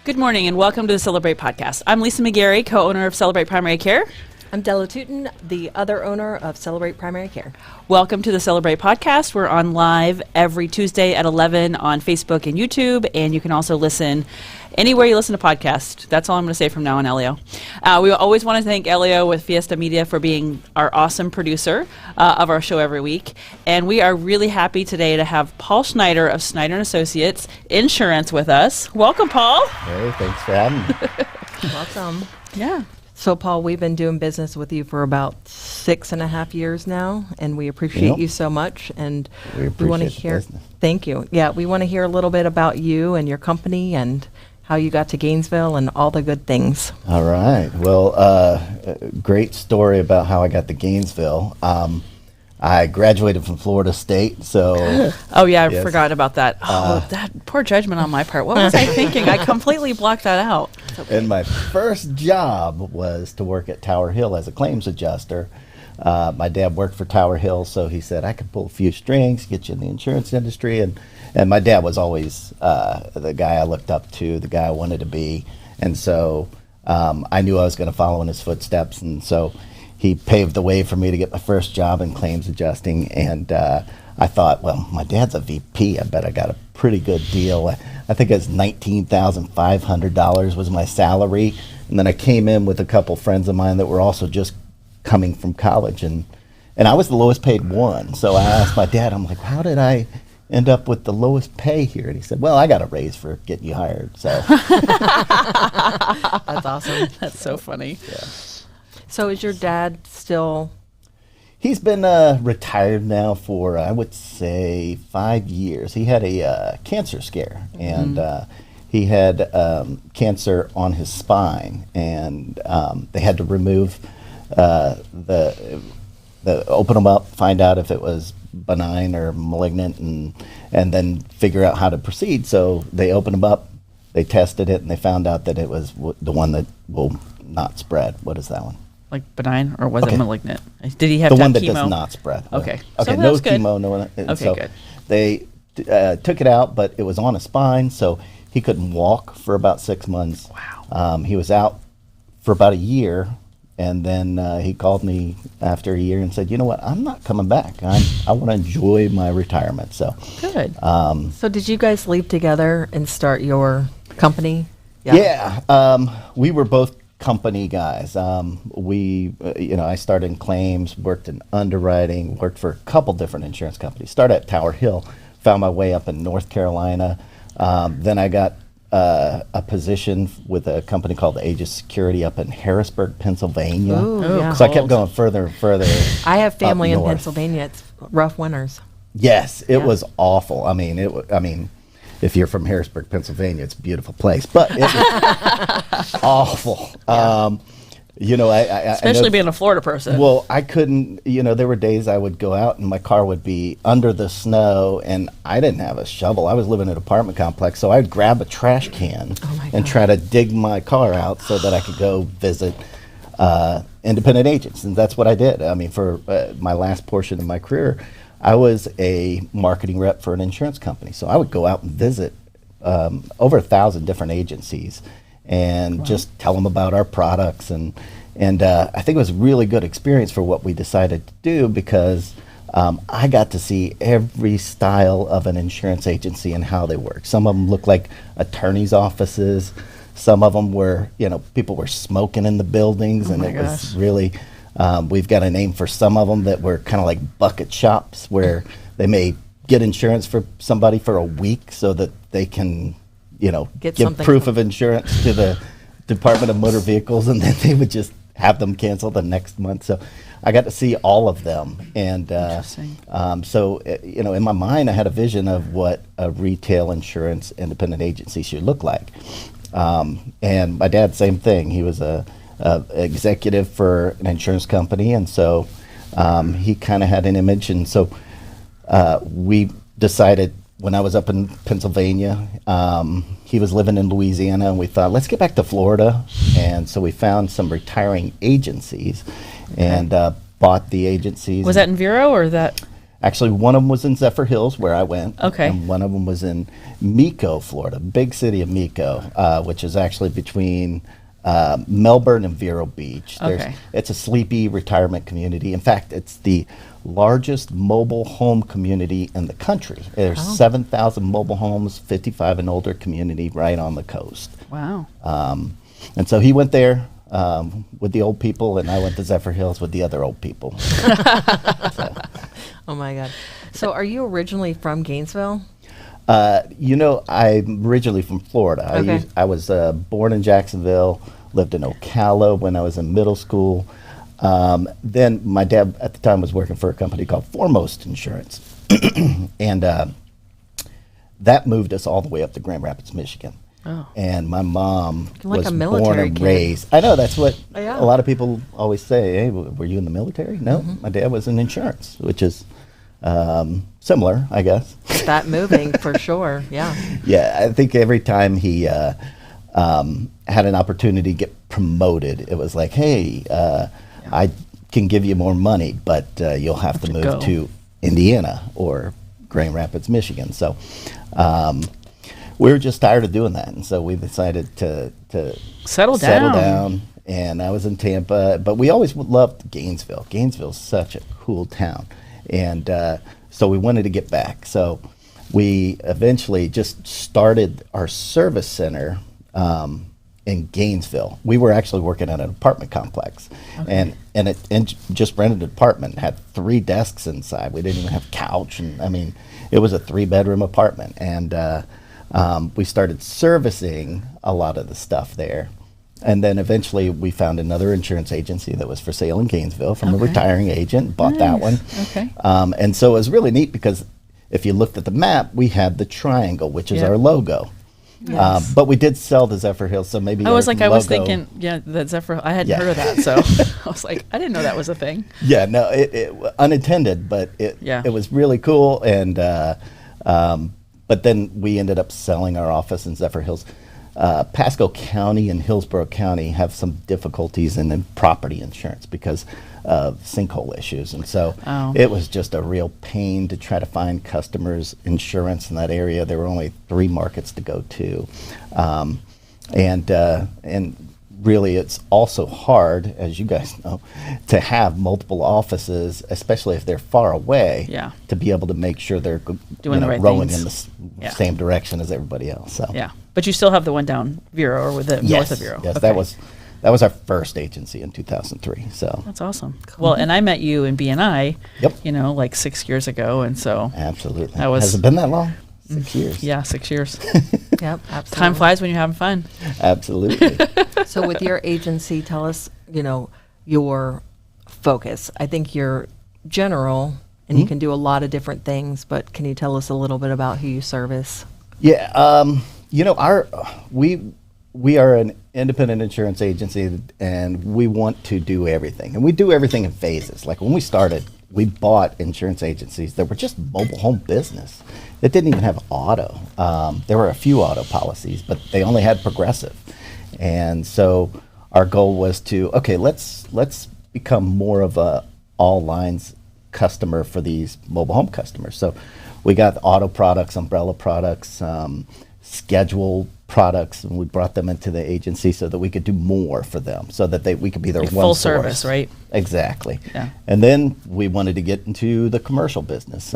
Good morning and welcome to the Celebrate podcast. I'm Lisa McGarry, co-owner of Celebrate Primary Care. I'm Della Tootin, the other owner of Celebrate Primary Care. Welcome to the Celebrate podcast. We're on live every Tuesday at 11 on Facebook and YouTube, and you can also listen anywhere you listen to podcasts. That's all I'm going to say from now on, Elio. We always want to thank Elio with Fiesta Media for being our awesome producer of our show every week. And we are really happy today to have Paul Schneider of Schneider & Associates Insurance with us. Welcome, Paul. Hey, thanks for having me. Welcome. Yeah. So, Paul, we've been doing business with you for about 6.5 years now, and we appreciate Yep. you so much. And We want to appreciate the hear. business. Thank you. Yeah, we want to hear a little bit about you and your company and how you got to Gainesville and all the good things. All right. Well, great story about how I got to Gainesville. I graduated from Florida State, so Oh, yeah, I Yes. forgot about that. That poor judgment on my part. What was I thinking? I completely blocked that out. and my first job was to work at Tower Hill as a claims adjuster. My dad worked for Tower Hill, so he said I could pull a few strings, get you in the insurance industry, and my dad was always the guy I looked up to, the guy I wanted to be, and so I knew I was going to follow in his footsteps, and so he paved the way for me to get my first job in claims adjusting, and I thought, well, my dad's a VP. I bet I got a pretty good deal. I think it was $19,500 was my salary, and then I came in with a couple friends of mine that were also just coming from college, and I was the lowest paid one. So I asked my dad, I'm like, how did I end up with the lowest pay here? And he said, well, I got a raise for getting you hired. So That's awesome. That's so funny. yeah. So, is your dad still? He's been retired now for, I would say, 5 years. He had a cancer scare, and he had cancer on his spine, and they had to remove the open him up, find out if it was benign or malignant, and then figure out how to proceed. So they opened him up, they tested it, and they found out that it was the one that will not spread. What is that one? Like benign, or was it Okay. malignant? Did he have The to one have that chemo? does not spread. Okay. Okay. So No that's good. chemo. No. And Okay, so good. They took it out, but it was on his spine, so he couldn't walk for about 6 months. Wow. He was out for about a year, and then he called me after a year and said, "You know what? I'm not coming back. I want to enjoy my retirement." So Good. So, did you guys leave together and start your company? Yeah, we were both company guys. I started in claims, worked in underwriting, worked for a couple different insurance companies. Started at Tower Hill, found my way up in North Carolina. Then I got a position with a company called Aegis Security up in Harrisburg, Pennsylvania. Ooh, yeah. So I kept going further and further. I have family in north. Pennsylvania. It's rough winters. Yes, it Yeah. was awful. I mean, if you're from Harrisburg, Pennsylvania, it's a beautiful place, but it was awful. I Especially know, being a Florida person. well, I couldn't. There were days I would go out and my car would be under the snow, and I didn't have a shovel. I was living in an apartment complex, so I'd grab a trash can and try to dig my car out so that I could go visit independent agents, and that's what I did. I mean, for my last portion of my career, I was a marketing rep for an insurance company, so I would go out and visit over 1,000 different agencies and just tell them about our products, and I think it was a really good experience for what we decided to do, because I got to see every style of an insurance agency and how they work. Some of them look like attorneys' offices. Some of them were, people were smoking in the buildings, and it was really. We've got a name for some of them that were kind of like bucket shops, where they may get insurance for somebody for a week so that they can, Get give something proof from- of insurance to the Department of Motor Vehicles, and then they would just have them cancel the next month. So I got to see all of them. And Interesting. in my mind, I had a vision of what a retail insurance independent agency should look like. And my dad, same thing. He was a executive for an insurance company, and so he kind of had an image, and so we decided when I was up in Pennsylvania, he was living in Louisiana, and we thought, let's get back to Florida, and so we found some retiring agencies and bought the agencies. Was that in Vero or that? Actually, one of them was in Zephyr Hills, where I went. Okay. And one of them was in Mico, Florida, big city of Mico, which is actually between Melbourne and Vero Beach. Okay. It's a sleepy retirement community. In fact, it's the largest mobile home community in the country. There's 7,000 mobile homes, 55 and older community right on the coast. Wow. And so he went there with the old people, and I went to Zephyr Hills with the other old people. Oh my God. So are you originally from Gainesville? I'm originally from Florida. Okay. I was born in Jacksonville, lived in Ocala when I was in middle school. Then my dad at the time was working for a company called Foremost Insurance. And that moved us all the way up to Grand Rapids, Michigan. Oh. And my mom Like was a born military and kid. raised. I know, that's what Yeah. a lot of people always say. Hey, were you in the military? No, my dad was in insurance, which is similar, I guess. That moving for sure. Yeah. Yeah, I think every time he had an opportunity to get promoted, it was like, hey, I can give you more money, but you'll have to move go. to Indiana or Grand Rapids, Michigan. So we were just tired of doing that, and so we decided to Settle down. down. And I was in Tampa, but we always loved Gainesville. Gainesville's such a cool town, and so we wanted to get back. So we eventually just started our service center in Gainesville. We were actually working at an apartment complex, and just rented an apartment. Had 3 desks inside. We didn't even have couch, and I mean, it was a 3-bedroom apartment, and we started servicing a lot of the stuff there. And then eventually we found another insurance agency that was for sale in Gainesville from a retiring agent, bought that one. Okay. And so it was really neat because if you looked at the map, we had the triangle, which is Yeah. our logo. But we did sell the Zephyr Hills, so maybe I was our like, I was logo- thinking, that Zephyr, I hadn't Yeah. heard of that. So I was like, I didn't know that was a thing. Yeah, no, it unintended, but it was really cool. And but then we ended up selling our office in Zephyr Hills. Pasco County and Hillsborough County have some difficulties in property insurance because of sinkhole issues, and so it was just a real pain to try to find customers insurance in that area. There were only 3 markets to go to, and really it's also hard, as you guys know, to have multiple offices, especially if they're far away, to be able to make sure they're Doing the right rowing things. in the same direction as everybody else. So Yeah. But you still have the one down Vero or with the north of Vero. Yes, Okay. that was our first agency in 2003. So That's awesome. Well, and I met you in BNI, Yep. like 6 years ago. And so, absolutely. That was- Has it been that long? 6 years. yeah, 6 years. Yep. Absolutely. Time flies when you're having fun. Absolutely. So with your agency, tell us, your focus. I think you're general and you can do a lot of different things, but can you tell us a little bit about who you service? Yeah, we are an independent insurance agency, and we want to do everything, and we do everything in phases. Like when we started, we bought insurance agencies that were just mobile home business. It didn't even have auto. There were a few auto policies, but they only had Progressive, and so our goal was to let's become more of a all lines customer for these mobile home customers. So we got auto products, umbrella products, schedule products, and we brought them into the agency so that we could do more for them, so that we could be their Like one full source. service, right? Exactly. Yeah. And then we wanted to get into the commercial business,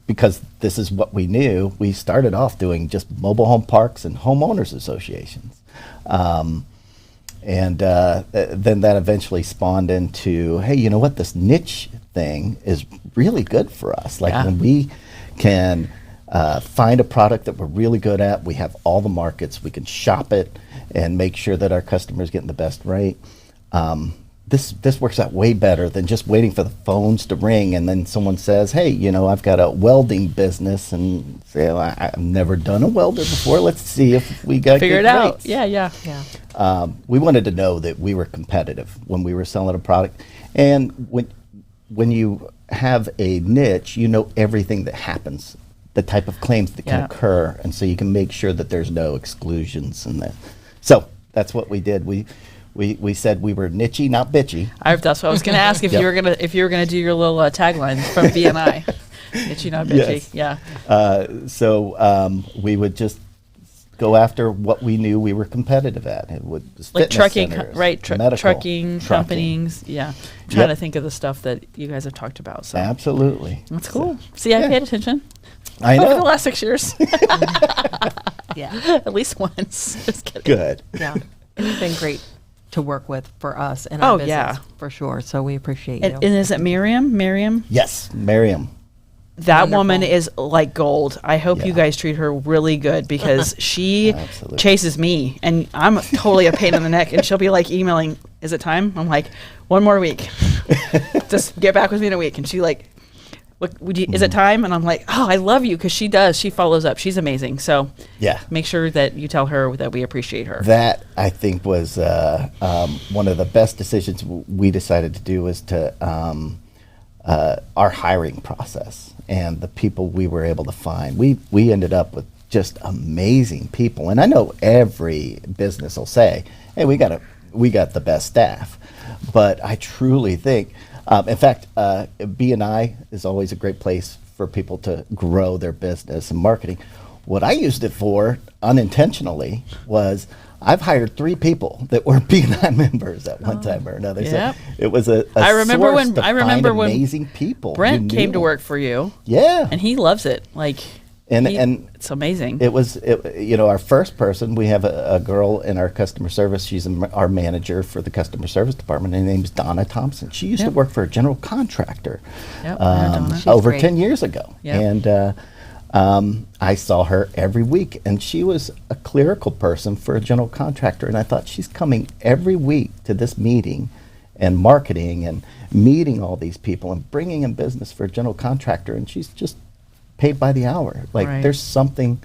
because this is what we knew. We started off doing just mobile home parks and homeowners associations. Then that eventually spawned into, hey, you know what? This niche thing is really good for us. Like when we can find a product that we're really good at, we have all the markets, we can shop it and make sure that our customers getting the best rate. This works out way better than just waiting for the phones to ring and then someone says, hey, I've got a welding business, and say, I've never done a welder before. Let's see if we got Figure good it out. rates. Yeah. We wanted to know that we were competitive when we were selling a product. And when you have a niche, you know everything that happens, the type of claims that can occur, and so you can make sure that there's no exclusions in that. So that's what we did. we said we were nichey, not bitchy. That's what I was going to ask if Yep. you were gonna do your little tagline from BNI. Bitchy, not bitchy. Yes. Yeah. So we would just go after what we knew we were competitive at. It was Like fitness trucking, centers, right? medical, Trucking companies. Yeah. I'm trying Yep. to think of the stuff that you guys have talked about. So Absolutely. that's cool. See, I yeah. paid attention I over the know. last 6 years, Yeah. at least once. Just kidding. Good. Yeah. And you've been great to work with for us and our Oh, business, yeah. for sure. So we appreciate And, you. and is it Miriam? Miriam? Yes, Miriam. That Wonderful. woman is like gold. I hope you Yeah. guys treat her really good because she Absolutely. chases me and I'm totally a pain in the neck. And she'll be like emailing, is it time? I'm like, 1 more week. Just get back with me in a week. And she like, look, is it time? And I'm like, oh, I love you because she does. She follows up. She's amazing. So Yeah. make sure that you tell her that we appreciate her. That, I think, was one of the best decisions we decided to do, was to our hiring process and the people we were able to find. We ended up with just amazing people. And I know every business will say, hey, we got the best staff. But I truly think, in fact, B&I is always a great place for people to grow their business and marketing. What I used it for unintentionally was I've hired 3 people that were B&I members at one time or another. Yep. So it was a I remember source when- to I remember find when amazing people. Brent who came knew. to work for you Yeah. and he loves it. Like, And it's amazing. it was, our first person. We have a girl in our customer service. She's our manager for the customer service department. Her name's Donna Thompson. She used to Yep. work for a general contractor Yep, I know Donna. She's over great. 10 years ago. Yep. And I saw her every week, and she was a clerical person for a general contractor. And I thought, she's coming every week to this meeting and marketing and meeting all these people and bringing in business for a general contractor. And she's just paid by the hour. Like, Right. there's something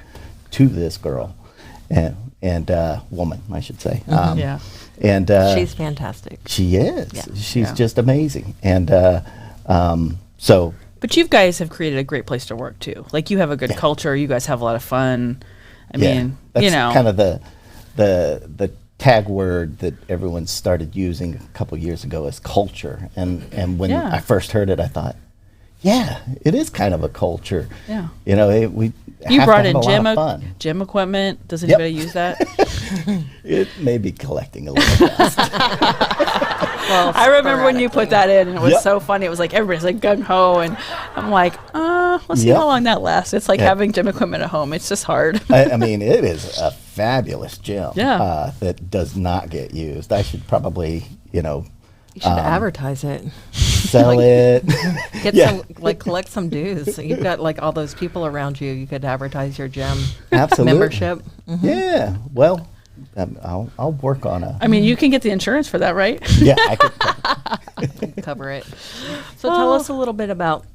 to this girl and woman, I should say. Yeah. And She's fantastic. she is. Yeah. She's Yeah. just amazing. And so But you guys have created a great place to work too. Like, you have a good Yeah. culture. You guys have a lot of fun. I yeah, mean, that's you know, kind of the tag word that everyone started using a couple years ago is culture. And when Yeah. I first heard it, I thought, yeah, it is kind of a culture. Yeah. You know, we you have brought to have in a lot of fun. gym equipment. Does Yep. anybody use that? It may be collecting a little dust. Well, I remember when you put that in, and it was Yep. so funny. It was like everybody's like gung ho, and I'm like, let's see Yep. how long that lasts. It's like Yeah. having gym equipment at home. It's just hard. I mean, it is a fabulous gym Yeah. that does not get used. I should probably, You should advertise it. sell Like- it. Get Yeah. some, collect some dues. You've got like all those people around you. You could advertise your gym Absolutely. membership. Yeah. Well, I'll work on a. I mean, you can get the insurance for that, right? Yeah, I could. Cover it. So tell us a little bit about,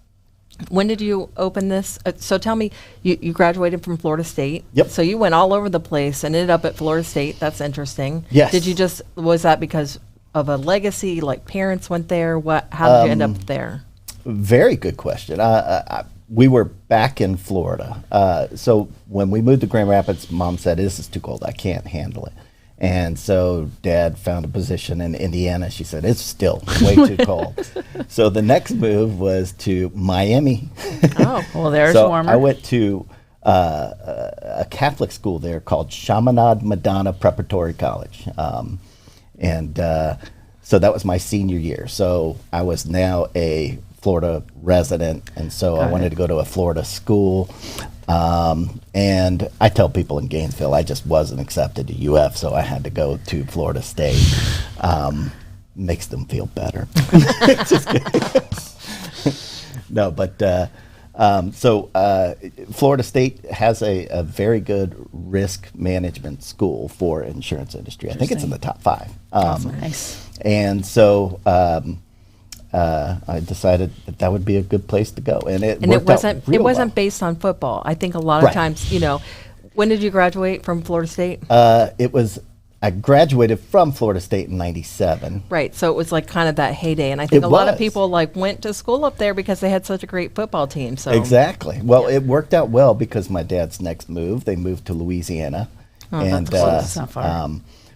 when did you open this? So tell me, you graduated from Florida State. Yep. So you went all over the place and ended up at Florida State. That's interesting. Yes. Did you was that because of a legacy, like parents went there? How did you end up there? Very good question. We were back in Florida. So when we moved to Grand Rapids, Mom said, this is too cold. I can't handle it. And so Dad found a position in Indiana. She said, it's still way too cold. So the next move was to Miami. Oh, well, there's So warmer. I went to a Catholic school there called Chaminade Madonna Preparatory College. So that was my senior year. So I was now a Florida resident, and so I wanted to go to a Florida school. And I tell people in Gainesville, I just wasn't accepted to UF, so I had to go to Florida State. Makes them feel better. Just kidding. No, but Florida State has a very good risk management school for insurance industry. I think it's in the top 5. Nice. And so I decided that would be a good place to go, and it worked out it real wasn't well. based on football. I think a lot of Right. times, when did you graduate from Florida State? I graduated from Florida State in '97. Right, so it was like kind of that heyday, and I think It a lot of was. people went to school up there because they had such a great football team. So Exactly. Well, it worked out well because my dad's next move, they moved to Louisiana, Oh, that's and close. It's not far.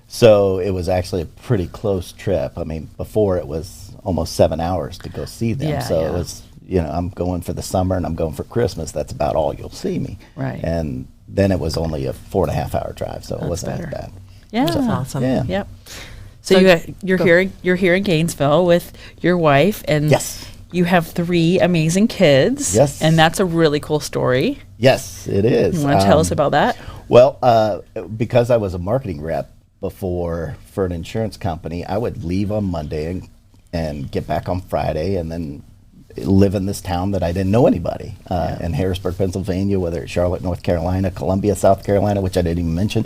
So it was actually a pretty close trip. I mean, before it was almost 7 hours to go see them. Yeah, so yeah. it was, I'm going for the summer and I'm going for Christmas. That's about all you'll see me. Right. And then it was only a 4.5 hour drive, so it wasn't better. as bad. Yeah. That's awesome. Yeah. Yep. So you're here in Gainesville with your wife, and Yes. you have 3 amazing kids. Yes. And that's a really cool story. Yes, it is. You want to tell us about that? Well, because I was a marketing rep before for an insurance company, I would leave on Monday and get back on Friday, and then live in this town that I didn't know anybody in Harrisburg, Pennsylvania, whether it's Charlotte, North Carolina, Columbia, South Carolina, which I didn't even mention.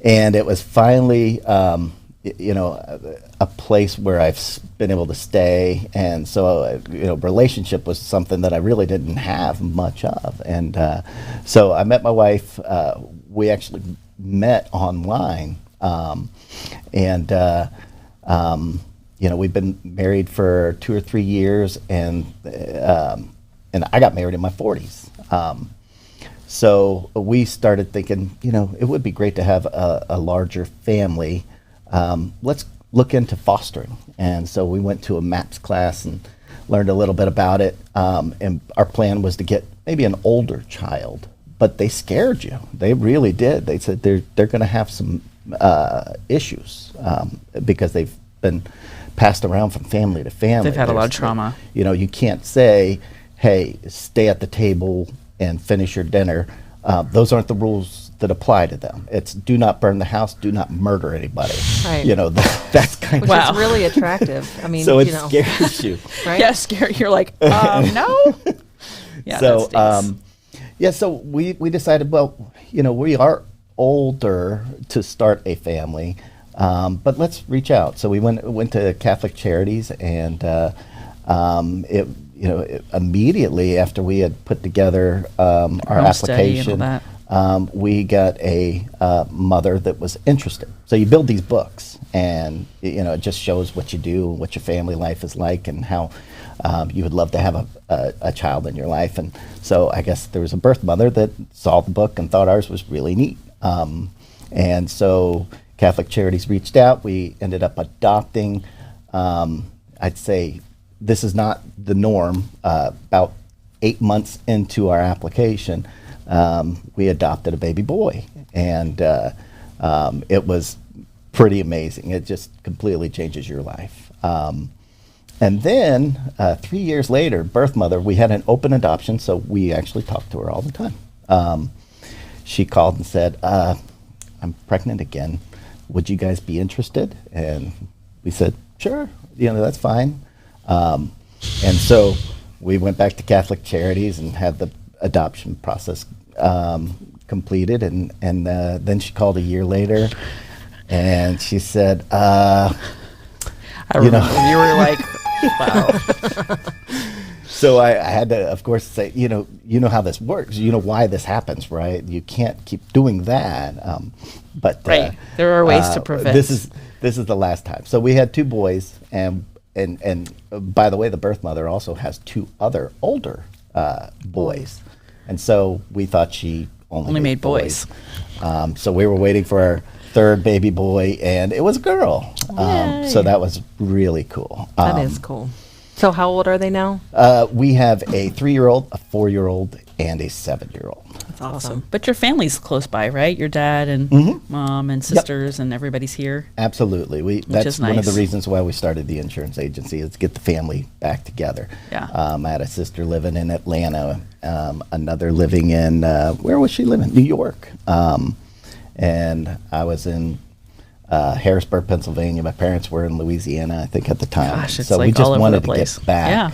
And it was finally, a place where I've been able to stay. And so, relationship was something that I really didn't have much of. And so I met my wife. We actually met online. We've been married for 2 or 3 years, and I got married in my 40s. So we started thinking, it would be great to have a larger family. Let's look into fostering. And so we went to a MAPS class and learned a little bit about it. And our plan was to get maybe an older child, but they scared you. They really did. They said they're going to have some issues because they've been passed around from family to family. They've had a lot of trauma. You can't say, hey, stay at the table and finish your dinner. Those aren't the rules that apply to them. It's do not burn the house, do not murder anybody. Right. That's kind Which of is really attractive. I mean, so it scares you. right? Yeah, scary. You're like, no. Yeah. So that stinks. so we decided, well, we are older to start a family, but let's reach out. So we went to Catholic Charities, and immediately after we had put together our Home study and all application, that. we got a mother that was interested. So you build these books, and it just shows what you do, what your family life is like, and how you would love to have a child in your life. And so I guess there was a birth mother that saw the book and thought ours was really neat. And so Catholic Charities reached out. We ended up adopting, I'd say, this is not the norm. About 8 months into our application, we adopted a baby boy, and it was pretty amazing. It just completely changes your life. And then 3 years later, birth mother, we had an open adoption, so we actually talked to her all the time. She called and said, I'm pregnant again. Would you guys be interested? And we said, sure, that's fine. And so we went back to Catholic Charities and had the adoption process completed. And then she called a year later, and she said, I remember you were like, wow. So I had to, of course, say, you know how this works. You know why this happens, right? You can't keep doing that. But right, there are ways to prevent. This is the last time. So we had 2 boys, and by the way, the birth mother also has 2 other older boys, and so we thought she only made boys. So we were waiting for our 3rd baby boy, and it was a girl. So that was really cool. That is cool. So how old are they now? We have a 3-year-old, a 4-year-old, and a 7-year-old. That's awesome. But your family's close by, right? Your dad and mom and sisters and everybody's here. Absolutely. That's is one of the nice. reasons why we started the insurance agency, is to get the family back together. Yeah. I had a sister living in Atlanta, another living in, where was she living? New York. And I was in Harrisburg, Pennsylvania. My parents were in Louisiana, I think, at the time. Gosh, it's so like we just all over wanted the place. to get back.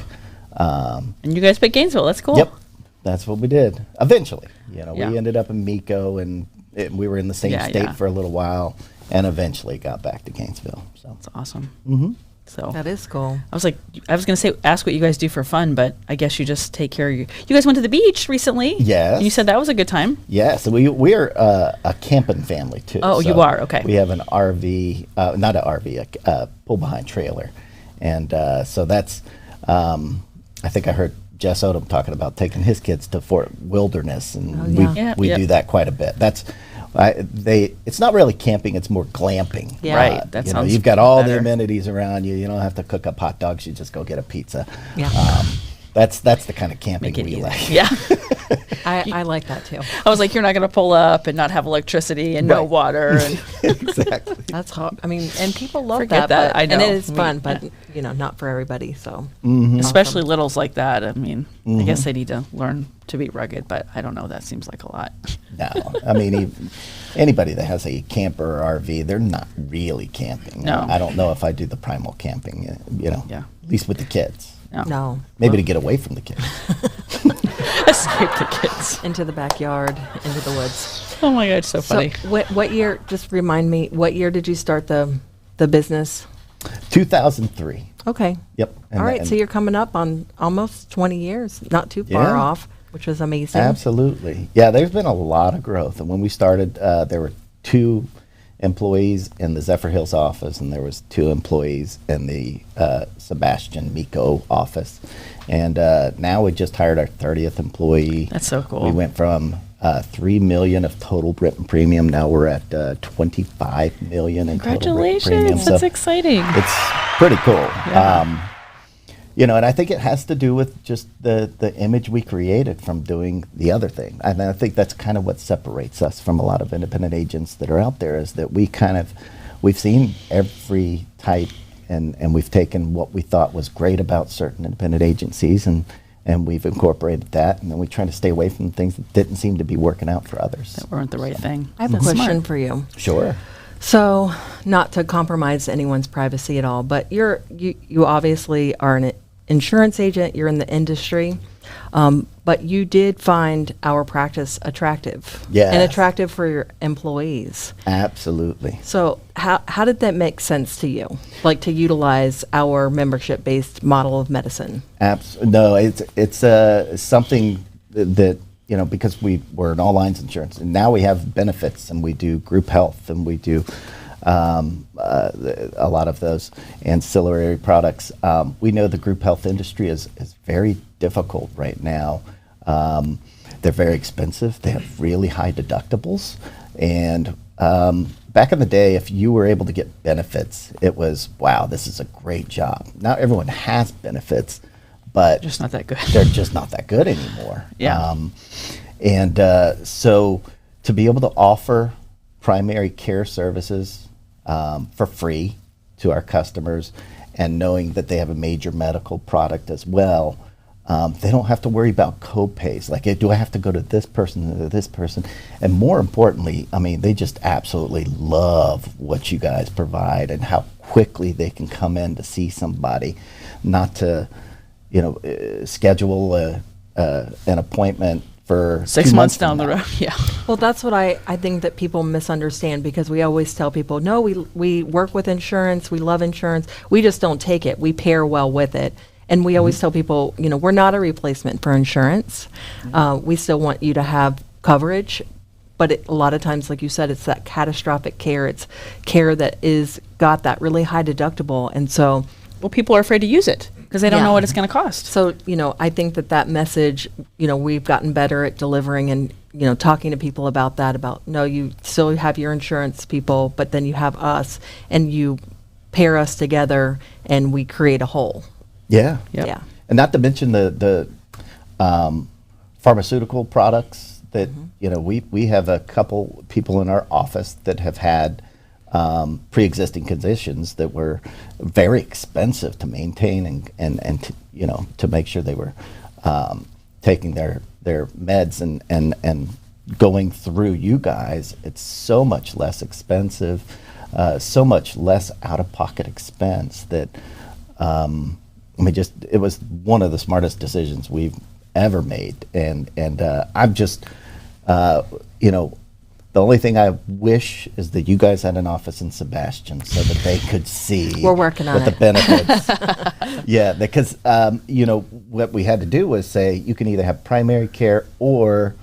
Yeah. And you guys picked Gainesville. That's cool. Yep. That's what we did. Eventually, Yeah. we ended up in Miko, and we were in the same state for a little while, and eventually got back to Gainesville. So That's awesome. So That is cool. I was going to say, ask what you guys do for fun, but I guess you just take care of you guys went to the beach recently. Yes. And you said that was a good time. yeah, so we're a camping family too. Oh, So you are? Okay. We have an RV, not an RV, a pull behind trailer, and so that's. I think I heard Jess Odom talking about taking his kids to Fort Wilderness, and Oh, yeah. we Yeah. do that quite a bit. That's it's not really camping, it's more glamping. Yeah. Right. That You know, sounds you've got all the better. amenities around you. You don't have to cook up hot dogs. You just go get a pizza. Yeah. That's the kind of camping Make it we easy. like. Yeah. I like that too. I was like, you're not going to pull up and not have electricity and no Right. water. And Exactly. That's hard. I mean, and people love Forget that. that. But, I And know. it is We- fun, but not for everybody. So especially littles like that. I mean, I guess they need to learn to be rugged, but I don't know. That seems like a lot. No, I mean, anybody that has a camper or RV, they're not really camping. No. I don't know if I do the primal camping, Yeah. at least with the kids. no, Maybe to get away from the kids. Escape the kids. into the backyard, into the woods. Oh my God, so funny. So what year? Just remind me. What year did you start the business? 2003. Okay. Yep. All right. So you're coming up on almost 20 years. Not too far Yeah. off, which was amazing. Absolutely. Yeah, there's been a lot of growth. And when we started, there were 2 employees in the Zephyr Hills office, and there was 2 employees in the Sebastian Miko office. And now we just hired our 30th employee. That's so cool. We went from $3 million of total written premium. Now we're at $25 million in total written premium. Congratulations. That's So exciting. it's pretty cool. Yeah. And I think it has to do with just the image we created from doing the other thing. And I think that's kind of what separates us from a lot of independent agents that are out there, is that we've seen every type, and we've taken what we thought was great about certain independent agencies, and we've incorporated that, and then we try to stay away from things that didn't seem to be working out for others. That weren't the right thing. I have a That's question smart. for you. Sure. So, not to compromise anyone's privacy at all, but you obviously are an insurance agent. You're in the industry, but you did find our practice attractive. Yes. And attractive for your employees. Absolutely. So, how did that make sense to you? Like to utilize our membership-based model of medicine? No, it's something that because we're in all lines insurance, and now we have benefits, and we do group health, and we do a lot of those ancillary products. We know the group health industry is very difficult right now. They're very expensive. They have really high deductibles, and back in the day, if you were able to get benefits, it was, wow, this is a great job. Now everyone has benefits, but Just not that good. they're just not that good anymore. Yeah. So to be able to offer primary care services for free to our customers, and knowing that they have a major medical product as well, they don't have to worry about co-pays. Like, do I have to go to this person or this person? And more importantly, I mean, they just absolutely love what you guys provide and how quickly they can come in to see somebody, not to schedule an appointment for 6 2 months from down the now. road. Yeah. Well, that's what I think that people misunderstand, because we always tell people, no, we work with insurance, we love insurance, we just don't take it, we pair well with it. And we always tell people, we're not a replacement for insurance. We still want you to have coverage, but a lot of times, like you said, it's that catastrophic care. It's care that is got that really high deductible. And so, Well, people are afraid to use it because they don't Yeah. know what it's going to cost. so I think that message, we've gotten better at delivering and, talking to people about that, about, no, you still have your insurance people, but then you have us, and you pair us together and we create a whole. Yeah. Yep. Yeah. And not to mention the pharmaceutical products that we have a couple people in our office that have had pre-existing conditions that were very expensive to maintain and to make sure they were taking their meds and going through you guys. It's so much less expensive, so much less out-of-pocket expense that. It was one of the smartest decisions we've ever made, and I'm just, the only thing I wish is that you guys had an office in Sebastian so that they could see. We're working on what the it. benefits. Yeah, because what we had to do was say you can either have primary care or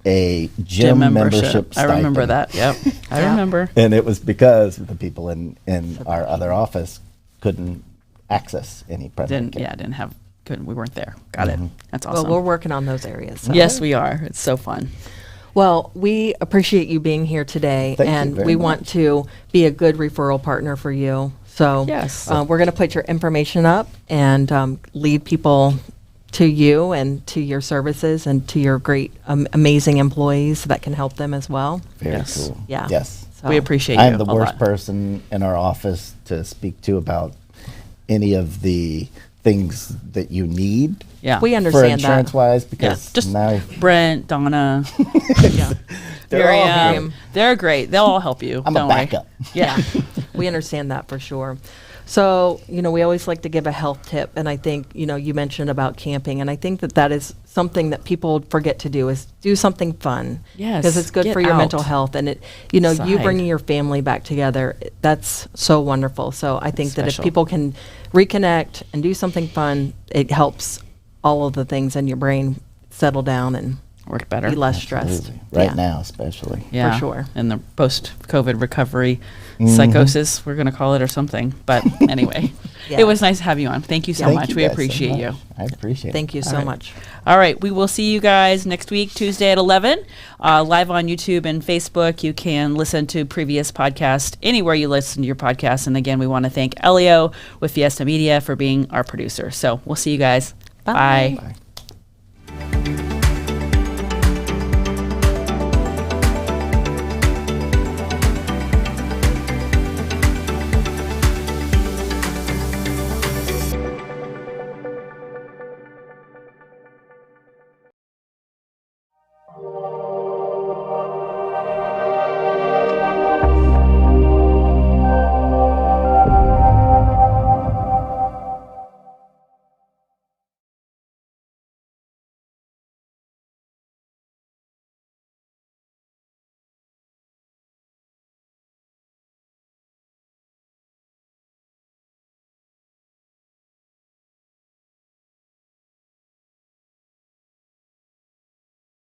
a gym membership I remember stipend. that. Yep. I Yeah. remember. And it was because the people in our other office couldn't access any primary care. We weren't there. Got it. That's awesome. Well, we're working on those areas. So. Yes, we are. It's so fun. Well, we appreciate you being here today, Thank you and very we much. want to be a good referral partner for you. So Yes. we're going to put your information up and lead people to you and to your services and to your great, amazing employees that can help them as well. Very Yes. cool. Yeah. Yes. So We appreciate you I am the a worst lot. person in our office to speak to about any of the things that you need Yeah. We for understand that. insurance-wise, Yeah. because Just now Brent, Donna, yeah. they're all Miriam. here. They're great. They'll all help you. I'm a Don't worry. backup. Yeah. We understand that for sure. So, we always like to give a health tip, and I think, you mentioned about camping, and I think that that is something that people forget to do, is do something fun. Yes, Because it's good get for your mental out. health, and you Outside. bringing your family back together, that's so wonderful. So I think that if Special. people can reconnect and do something fun, it helps all of the things in your brain settle down and Work better. be less stressed. Absolutely. Right Yeah. now, especially. Yeah. sure. And the post-COVID recovery Mm-hmm. psychosis, we're going to call it, or something. But anyway, Yeah. it was nice to have you on. Thank you so Thank much. you We guys so appreciate much. you. I appreciate it. Thank you so right. much. All right. We will see you guys next week, Tuesday at 11, live on YouTube and Facebook. You can listen to previous podcasts anywhere you listen to your podcasts. And again, we want to thank Elio with Fiesta Media for being our producer. So we'll see you guys. Bye. Bye. Bye.